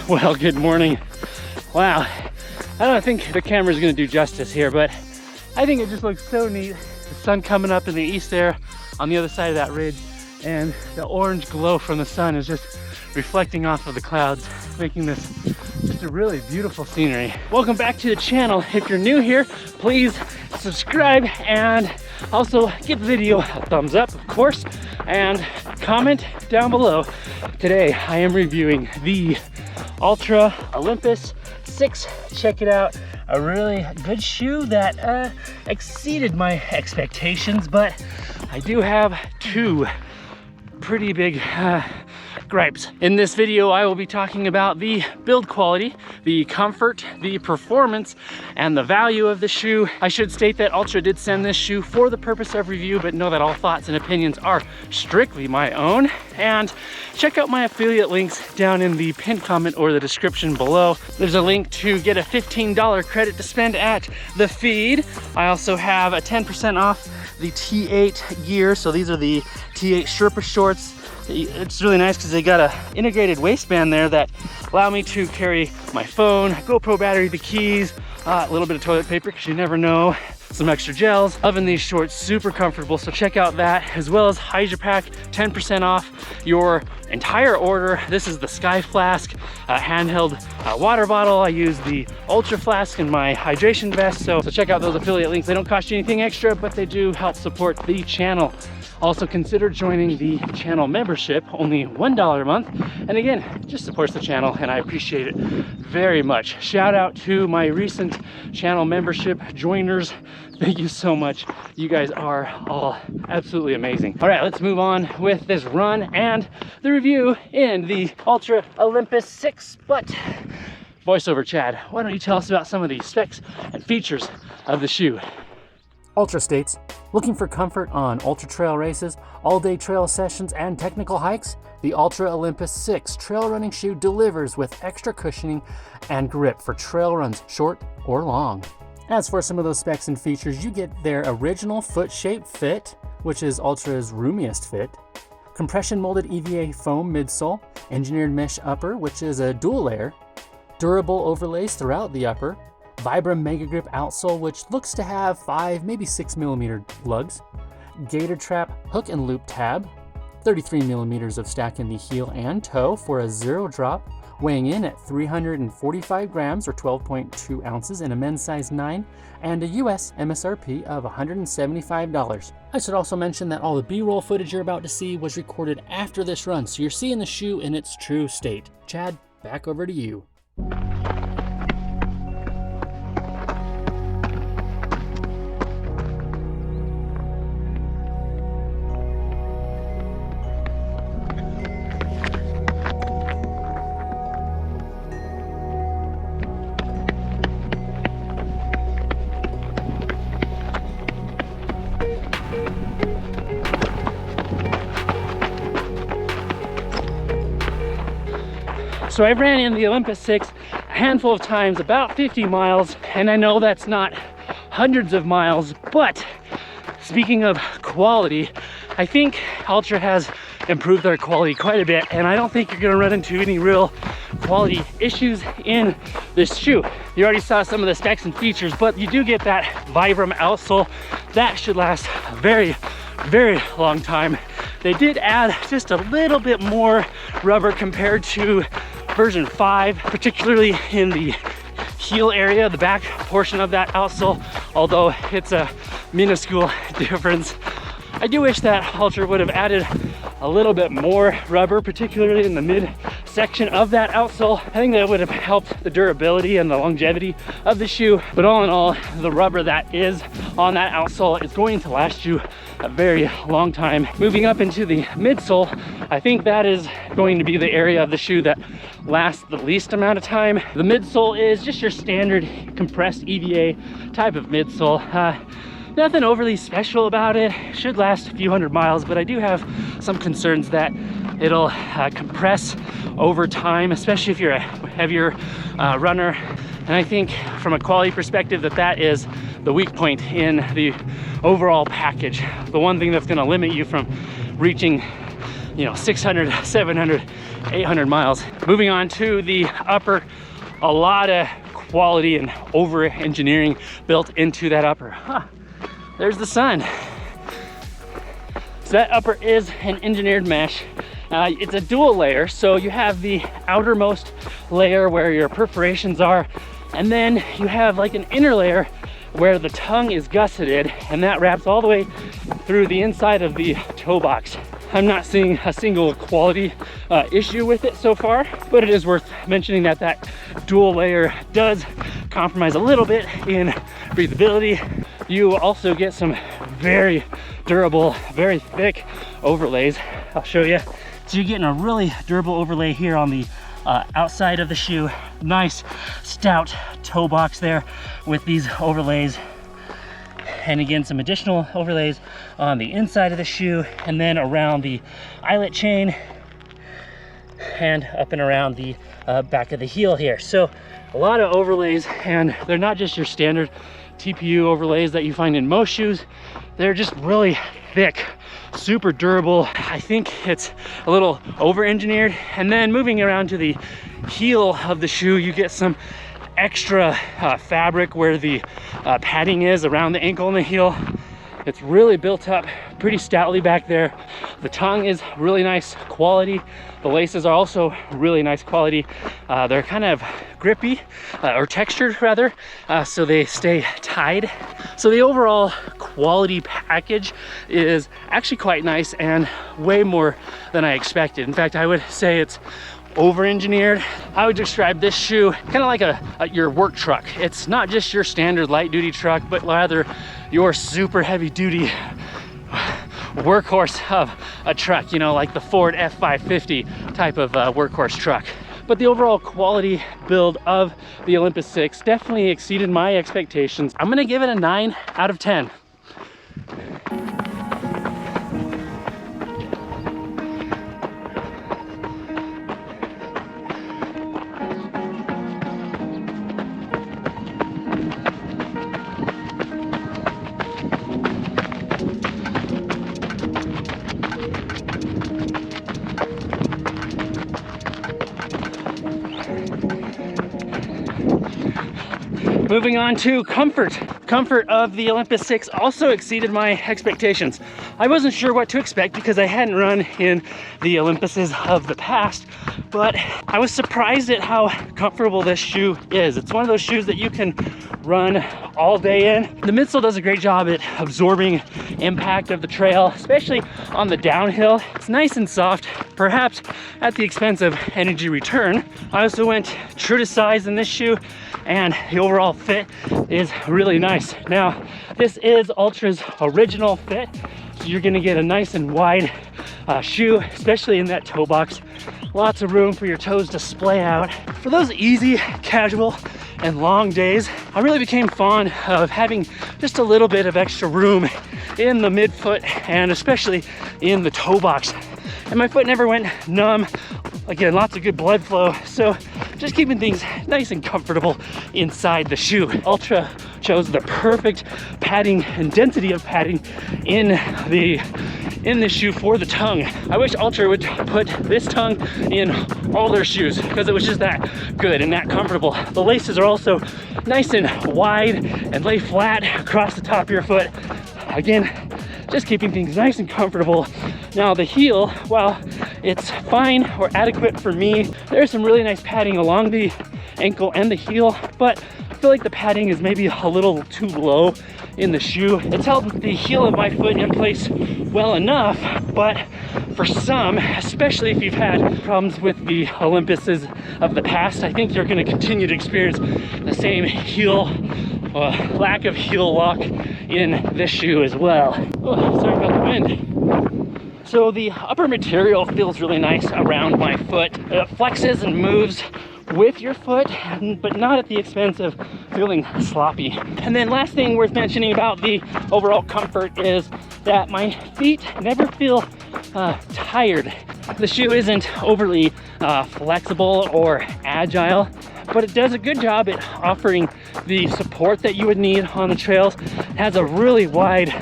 Well, good morning. Wow, I don't think the camera's gonna do justice here, but I think it just looks so neat. The sun coming up in the east there on the other side of that ridge, and the orange glow from the sun is just reflecting off of the clouds, making this just a really beautiful scenery. Welcome back to the channel. If you're new here, please subscribe and also give the video a thumbs up, of course, and comment down below. Today I am reviewing the Altra Olympus 6. Check it out. A really good shoe that exceeded my expectations, but I do have two pretty big gripes. In this video, I will be talking about the build quality, the comfort, the performance, and the value of the shoe. I should state that Altra did send this shoe for the purpose of review, but know that all thoughts and opinions are strictly my own. And check out my affiliate links down in the pinned comment or the description below. There's a link to get a $15 credit to spend at the feed. I also have a 10% off the T8 gear. So these are the T8 Sherpa shorts. It's really nice because they got a integrated waistband there that allow me to carry my phone, GoPro battery, the keys, a little bit of toilet paper because you never know, some extra gels. Loving these shorts, super comfortable. So check out that, as well as Hydro Pack, 10% off your entire order. This is the Sky Flask handheld water bottle. I use the Ultra Flask in my hydration vest. So check out those affiliate links. They don't cost you anything extra, but they do help support the channel. Also consider joining the channel membership, only $1 a month. And again, just supports the channel and I appreciate it very much. Shout out to my recent channel membership joiners. Thank you so much. You guys are all absolutely amazing. All right, let's move on with this run and the review in the Altra Olympus 6. But voiceover Chad, why don't you tell us about some of the specs and features of the shoe? Altra states, looking for comfort on ultra trail races, all-day trail sessions, and technical hikes? The Altra Olympus 6 trail running shoe delivers with extra cushioning and grip for trail runs, short or long. As for some of those specs and features, you get their original foot-shaped fit, which is Altra's roomiest fit, compression molded EVA foam midsole, engineered mesh upper, which is a dual layer, durable overlays throughout the upper, Vibram Mega Grip outsole, which looks to have 5, maybe 6 millimeter lugs, Gator Trap hook and loop tab, 33 millimeters of stack in the heel and toe for a zero drop, weighing in at 345 grams or 12.2 ounces in a men's size 9, and a US MSRP of $175. I should also mention that all the B-roll footage you're about to see was recorded after this run, so you're seeing the shoe in its true state. Chad, back over to you. So I ran in the Olympus 6 a handful of times, about 50 miles, and I know that's not hundreds of miles, but speaking of quality, I think Altra has improved their quality quite a bit, and I don't think you're gonna run into any real quality issues in this shoe. You already saw some of the specs and features, but you do get that Vibram outsole. That should last a very, very long time. They did add just a little bit more rubber compared to version 5, particularly in the heel area, the back portion of that outsole, although it's a minuscule difference. I do wish that Altra would have added a little bit more rubber, particularly in the mid section of that outsole. I think that would have helped the durability and the longevity of the shoe. But all in all, the rubber that is on that outsole is going to last you a very long time. Moving up into the midsole, I think that is going to be the area of the shoe that lasts the least amount of time. The midsole is just your standard compressed EVA type of midsole. Nothing overly special about it. Should last a few hundred miles, but I do have some concerns that it'll compress over time, especially if you're a heavier runner. And I think from a quality perspective that is the weak point in the overall package. The one thing that's gonna limit you from reaching you know, 600, 700, 800 miles. Moving on to the upper, a lot of quality and over engineering built into that upper. There's the sun. So that upper is an engineered mesh. It's a dual layer, so you have the outermost layer where your perforations are, and then you have like an inner layer where the tongue is gusseted, and that wraps all the way through the inside of the toe box. I'm not seeing a single quality issue with it so far, but it is worth mentioning that that dual layer does compromise a little bit in breathability. You also get some very durable, very thick overlays. I'll show you. So you're getting a really durable overlay here on the outside of the shoe. Nice stout toe box there with these overlays. And again, some additional overlays on the inside of the shoe, and then around the eyelet chain and up and around the back of the heel here. So a lot of overlays, and they're not just your standard TPU overlays that you find in most shoes. They're just really thick, super durable. I think it's a little over-engineered. And then moving around to the heel of the shoe, you get some extra fabric where the padding is around the ankle and the heel. It's really built up pretty stoutly back there. The tongue is really nice quality. The laces are also really nice quality. They're kind of grippy, or textured rather, so they stay tied. So the overall quality package is actually quite nice and way more than I expected. In fact, I would say it's over-engineered. I would describe this shoe kind of like your work truck. It's not just your standard light-duty truck, but rather your super heavy-duty workhorse of a truck, you know, like the Ford F550 type of workhorse truck. But the overall quality build of the Olympus 6 definitely exceeded my expectations. I'm gonna give it a 9 out of 10. Moving on to comfort. Comfort of the Olympus 6 also exceeded my expectations. I wasn't sure what to expect because I hadn't run in the Olympuses of the past, but I was surprised at how comfortable this shoe is. It's one of those shoes that you can run all day in. The midsole does a great job at absorbing impact of the trail, especially on the downhill. It's nice and soft, perhaps at the expense of energy return. I also went true to size in this shoe, and the overall fit is really nice. Now, this is Altra's original fit, so you're gonna get a nice and wide shoe, especially in that toe box. Lots of room for your toes to splay out. For those easy, casual, and long days, I really became fond of having just a little bit of extra room in the midfoot and especially in the toe box. And my foot never went numb. Again, lots of good blood flow. So just keeping things nice and comfortable inside the shoe. Altra chose the perfect padding and density of padding in the shoe for the tongue. I wish Altra would put this tongue in all their shoes because it was just that good and that comfortable. The laces are also nice and wide and lay flat across the top of your foot. Again, just keeping things nice and comfortable. Now the heel, while it's fine or adequate for me, there's some really nice padding along the ankle and the heel, but I feel like the padding is maybe a little too low in the shoe. It's held the heel of my foot in place well enough, but for some, especially if you've had problems with the Olympuses of the past, I think you're going to continue to experience the same heel, lack of heel lock in this shoe as well. Oh, sorry about the wind. So the upper material feels really nice around my foot. It flexes and moves with your foot, but not at the expense of feeling sloppy. And then last thing worth mentioning about the overall comfort is that my feet never feel tired. The shoe isn't overly flexible or agile, but it does a good job at offering the support that you would need on the trails. It has a really wide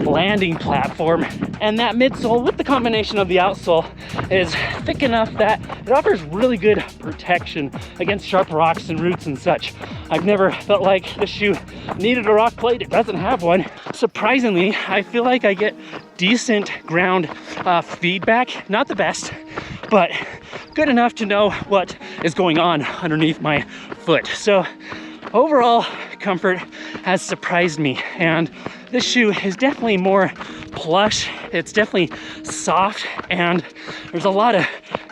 landing platform, and that midsole with the combination of the outsole is thick enough that it offers really good protection against sharp rocks and roots and such. I've never felt like this shoe needed a rock plate. It doesn't have one. Surprisingly, I feel like I get decent ground feedback. Not the best, but good enough to know what is going on underneath my foot. So overall, comfort has surprised me, and this shoe is definitely more plush. It's definitely soft, and there's a lot of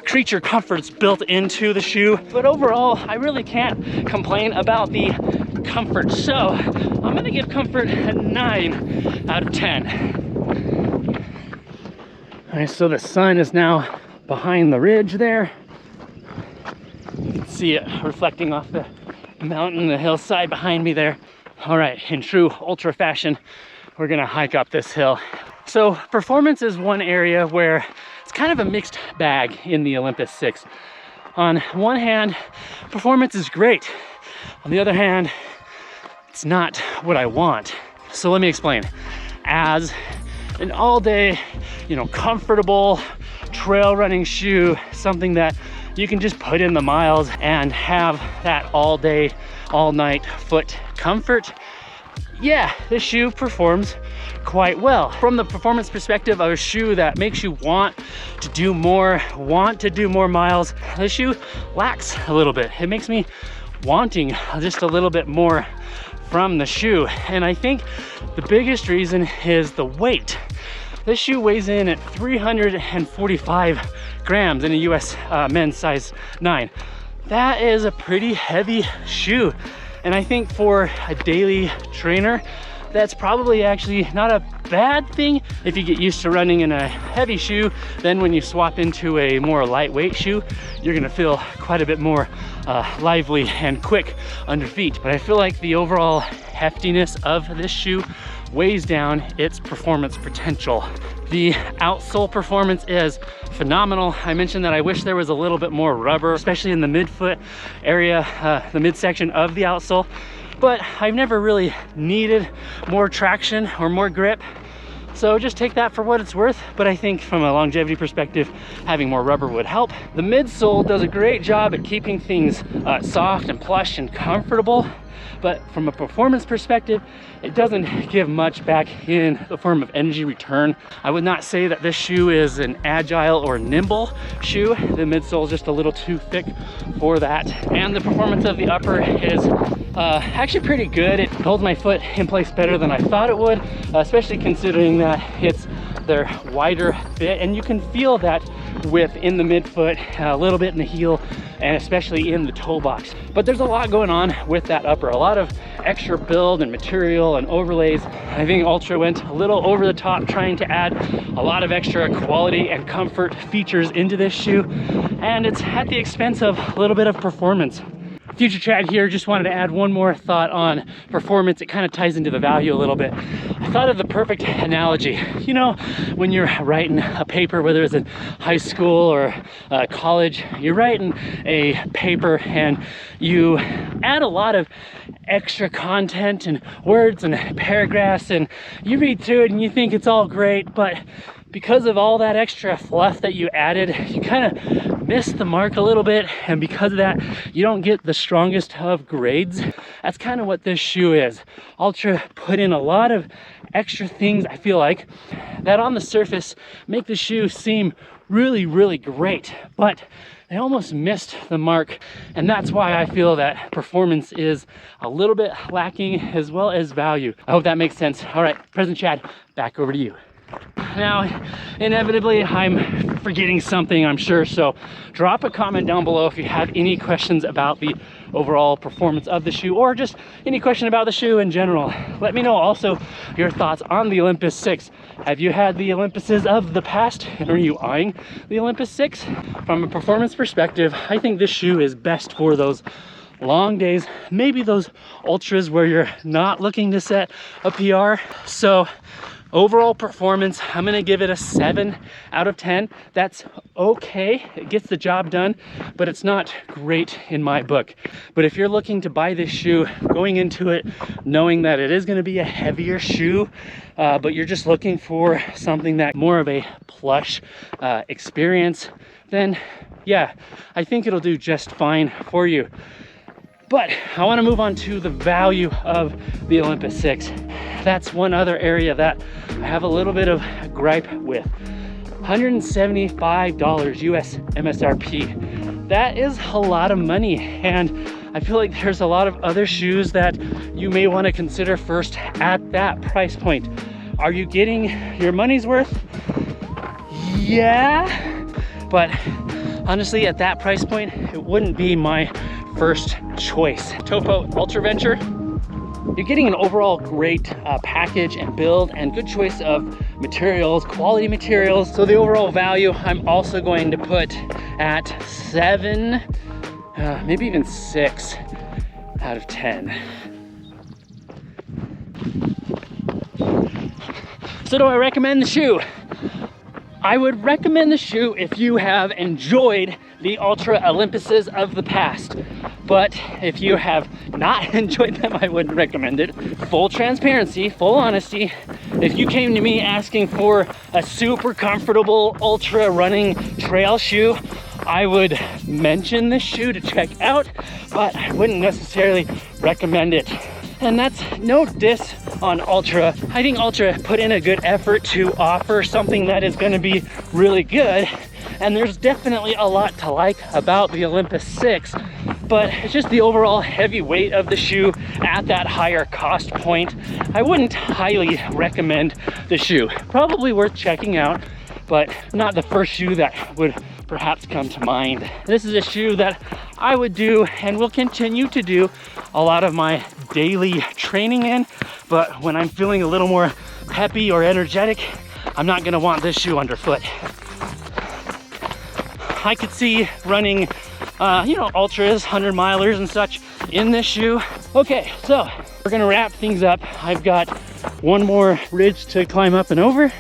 creature comforts built into the shoe. But overall, I really can't complain about the comfort. So I'm gonna give comfort a 9 out of 10. All right, so the sun is now behind the ridge there. You can see it reflecting off the mountain, the hillside behind me there. All right, in true ultra fashion, we're gonna hike up this hill. So performance is one area where it's kind of a mixed bag in the Olympus 6. On one hand, performance is great. On the other hand, it's not what I want. So let me explain. As an all-day, comfortable trail running shoe, something that you can just put in the miles and have that all day, all night foot comfort, yeah, this shoe performs quite well. From the performance perspective of a shoe that makes you want to do more miles, this shoe lacks a little bit. It makes me wanting just a little bit more from the shoe. And I think the biggest reason is the weight. This shoe weighs in at 345 grams in a US men's size 9. That is a pretty heavy shoe. And I think for a daily trainer, that's probably actually not a bad thing. If you get used to running in a heavy shoe, then when you swap into a more lightweight shoe, you're gonna feel quite a bit more lively and quick under feet. But I feel like the overall heftiness of this shoe weighs down its performance potential. The outsole performance is phenomenal. I mentioned that I wish there was a little bit more rubber, especially in the midfoot area, the midsection of the outsole. But I've never really needed more traction or more grip. So just take that for what it's worth. But I think from a longevity perspective, having more rubber would help. The midsole does a great job at keeping things soft and plush and comfortable. But from a performance perspective, it doesn't give much back in the form of energy return. I would not say that this shoe is an agile or nimble shoe. The midsole is just a little too thick for that. And the performance of the upper is actually pretty good. It holds my foot in place better than I thought it would, especially considering that it's their wider fit, and you can feel that width in the midfoot, a little bit in the heel, and especially in the toe box. But there's a lot going on with that upper, a lot of extra build and material and overlays. I think Altra went a little over the top trying to add a lot of extra quality and comfort features into this shoe, and it's at the expense of a little bit of performance. Future Chad here, just wanted to add one more thought on performance. It kind of ties into the value a little bit. I thought of the perfect analogy. You know, when you're writing a paper, whether it's in high school or college, you're writing a paper and you add a lot of extra content and words and paragraphs, and you read through it and you think it's all great, but because of all that extra fluff that you added, you kind of miss the mark a little bit, and because of that, you don't get the strongest of grades. That's kind of what this shoe is. Altra put in a lot of extra things, I feel like, that on the surface make the shoe seem really, really great, but they almost missed the mark, and that's why I feel that performance is a little bit lacking as well as value. I hope that makes sense. All right, President Chad, back over to you. Now, inevitably, I'm forgetting something, I'm sure, so drop a comment down below if you have any questions about the overall performance of the shoe, or just any question about the shoe in general. Let me know also your thoughts on the Olympus 6. Have you had the Olympuses of the past, and are you eyeing the Olympus 6? From a performance perspective, I think this shoe is best for those long days, maybe those ultras where you're not looking to set a PR. So Overall performance, I'm gonna give it a 7 out of 10. That's okay, it gets the job done, but it's not great in my book. But if you're looking to buy this shoe, going into it knowing that it is gonna be a heavier shoe, but you're just looking for something that more of a plush experience, then yeah, I think it'll do just fine for you. But I want to move on to the value of the Olympus 6. That's one other area that I have a little bit of a gripe with. $175 US MSRP. That is a lot of money, and I feel like there's a lot of other shoes that you may want to consider first at that price point. Are you getting your money's worth? Yeah, but honestly, at that price point, it wouldn't be my first choice. Topo Ultra Venture, you're getting an overall great package and build and good choice of materials, quality materials. So the overall value, I'm also going to put at 7, maybe even 6 out of 10. So do I recommend the shoe? I would recommend the shoe if you have enjoyed the Altra Olympuses of the past. But if you have not enjoyed them, I wouldn't recommend it. Full transparency, full honesty. If you came to me asking for a super comfortable ultra running trail shoe, I would mention this shoe to check out, but I wouldn't necessarily recommend it. And that's no diss on Altra. I think Altra put in a good effort to offer something that is going to be really good. And there's definitely a lot to like about the Olympus 6, but it's just the overall heavy weight of the shoe at that higher cost point. I wouldn't highly recommend the shoe. Probably worth checking out, but not the first shoe that would perhaps come to mind. This is a shoe that I would do and will continue to do a lot of my daily training in, but when I'm feeling a little more peppy or energetic, I'm not gonna want this shoe underfoot. I could see running, ultras, 100 milers and such in this shoe. Okay, so we're gonna wrap things up. I've got one more ridge to climb up and over,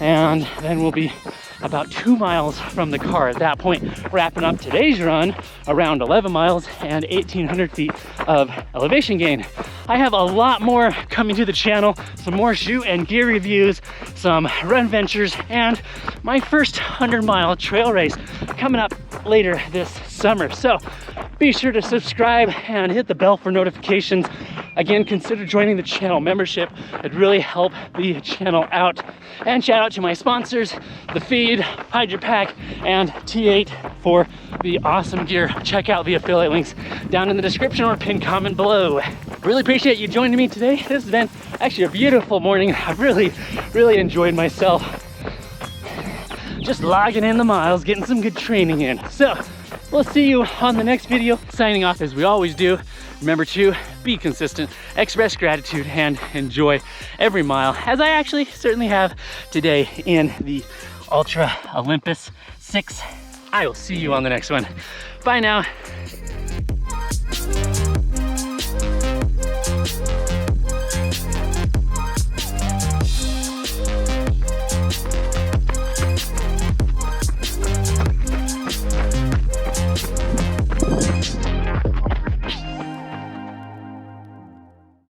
and then we'll be about 2 miles from the car at that point, wrapping up today's run around 11 miles and 1,800 feet of elevation gain. I have a lot more coming to the channel, some more shoe and gear reviews, some run ventures, and my first 100-mile trail race coming up later this summer. So be sure to subscribe and hit the bell for notifications. Again, consider joining the channel membership. It'd really help the channel out. And shout out to my sponsors, The Feed, Hydro Pack, and T8 for the awesome gear. Check out the affiliate links down in the description or pinned comment below. Really appreciate you joining me today. This has been actually a beautiful morning. I've really enjoyed myself. Just logging in the miles, getting some good training in. So we'll see you on the next video. Signing off as we always do. Remember to be consistent, express gratitude, and enjoy every mile, as I actually certainly have today in the Altra Olympus 6. I will see you on the next one. Bye now.